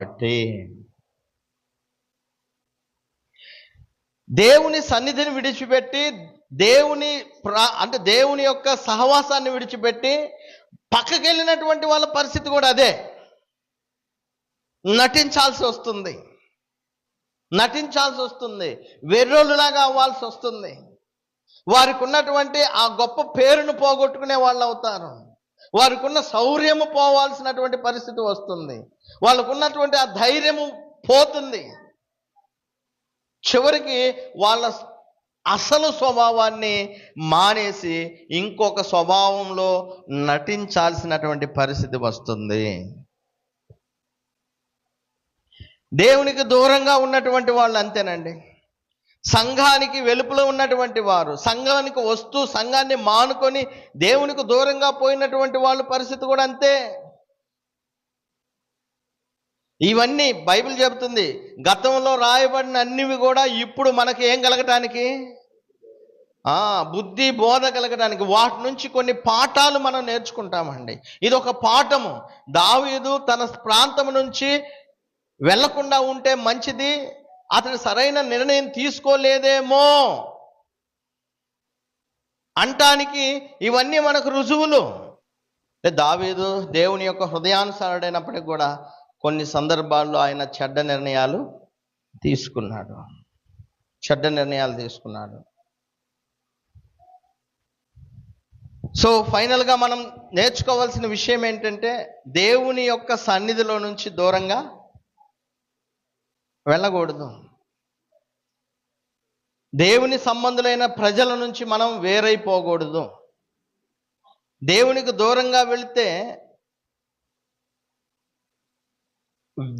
కాబట్టి దేవుని సన్నిధిని విడిచిపెట్టి దేవుని యొక్క సహవాసాన్ని విడిచిపెట్టి పక్కకి వెళ్ళినటువంటి వాళ్ళ పరిస్థితి కూడా అదే. నటించాల్సి వస్తుంది, వెర్రోళ్ళలాగా అవ్వాల్సి వస్తుంది. వారికి ఉన్నటువంటి ఆ గొప్ప పేరును పోగొట్టుకునే వాళ్ళు అవుతారు. వారికి ఉన్న శౌర్యము పోవాల్సినటువంటి పరిస్థితి వస్తుంది. వాళ్ళకు ఉన్నటువంటి ఆ ధైర్యము పోతుంది. చివరికి వాళ్ళ అసలు స్వభావాన్ని మానేసి ఇంకొక స్వభావంలో నటించాల్సినటువంటి పరిస్థితి వస్తుంది. దేవునికి దూరంగా ఉన్నటువంటి వాళ్ళు అంతేనండి. సంఘానికి వెలుపల ఉన్నటువంటి వారు, సంఘానికి వస్తూ సంఘాన్ని మానుకొని దేవునికి దూరంగా పోయినటువంటి వాళ్ళ పరిస్థితి కూడా అంతే. ఇవన్నీ బైబిల్ చెబుతుంది. గతంలో రాయబడిన అన్నివి కూడా ఇప్పుడు మనకి ఏం కలగటానికి, బుద్ధి బోధ కలగడానికి, వాటి నుంచి కొన్ని పాఠాలు మనం నేర్చుకుంటామండి. ఇది ఒక పాఠము. దావీదు తన ప్రాంతం నుంచి వెళ్లకుండా ఉంటే మంచిది, అతడు సరైన నిర్ణయం తీసుకోలేదేమో అంటానికి ఇవన్నీ మనకు రుజువులు. దావీదు దేవుని యొక్క హృదయానుసారుడైనప్పటికీ కూడా కొన్ని సందర్భాల్లో ఆయన చెడ్డ నిర్ణయాలు తీసుకున్నాడు. సో ఫైనల్గా మనం నేర్చుకోవాల్సిన విషయం ఏంటంటే, దేవుని యొక్క సన్నిధిలో నుంచి దూరంగా వెళ్ళకూడదు. దేవుని సంబంధులైన ప్రజల నుంచి మనం వేరైపోకూడదు. దేవునికి దూరంగా వెళితే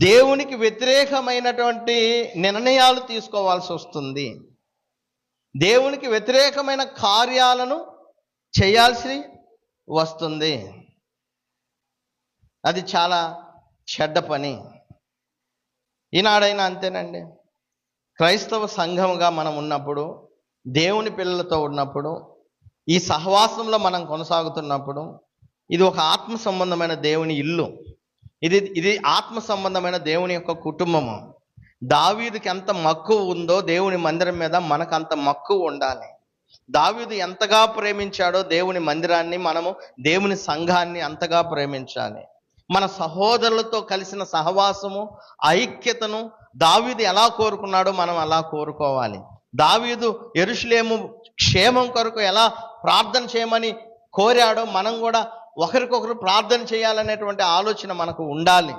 దేవునికి వ్యతిరేకమైనటువంటి నిర్ణయాలు తీసుకోవాల్సి వస్తుంది. దేవునికి వ్యతిరేకమైన కార్యాలను చేయాల్సి వస్తుంది. అది చాలా చెడ్డ పని. ఈనాడైనా అంతేనండి. క్రైస్తవ సంఘముగా మనం ఉన్నప్పుడు, దేవుని పిల్లలతో ఉన్నప్పుడు, ఈ సహవాసంలో మనం కొనసాగుతున్నప్పుడు, ఇది ఒక ఆత్మ సంబంధమైన దేవుని ఇల్లు. ఇది ఆత్మ సంబంధమైన దేవుని యొక్క కుటుంబము. దావీదుకి ఎంత మక్కువ ఉందో దేవుని మందిరం మీద మనకు అంత మక్కువ ఉండాలి. దావీదు ఎంతగా ప్రేమించాడో దేవుని మందిరాన్ని, మనము దేవుని సంఘాన్ని అంతగా ప్రేమించాలి. మన సహోదరులతో కలిసిన సహవాసము, ఐక్యతను దావీదు ఎలా కోరుకున్నాడో మనం అలా కోరుకోవాలి. దావీదు యెరూషలేము క్షేమం కొరకు ఎలా ప్రార్థన చేయమని కోరాడో మనం కూడా ఒకరికొకరు ప్రార్థన చేయాలనేటువంటి ఆలోచన మనకు ఉండాలి.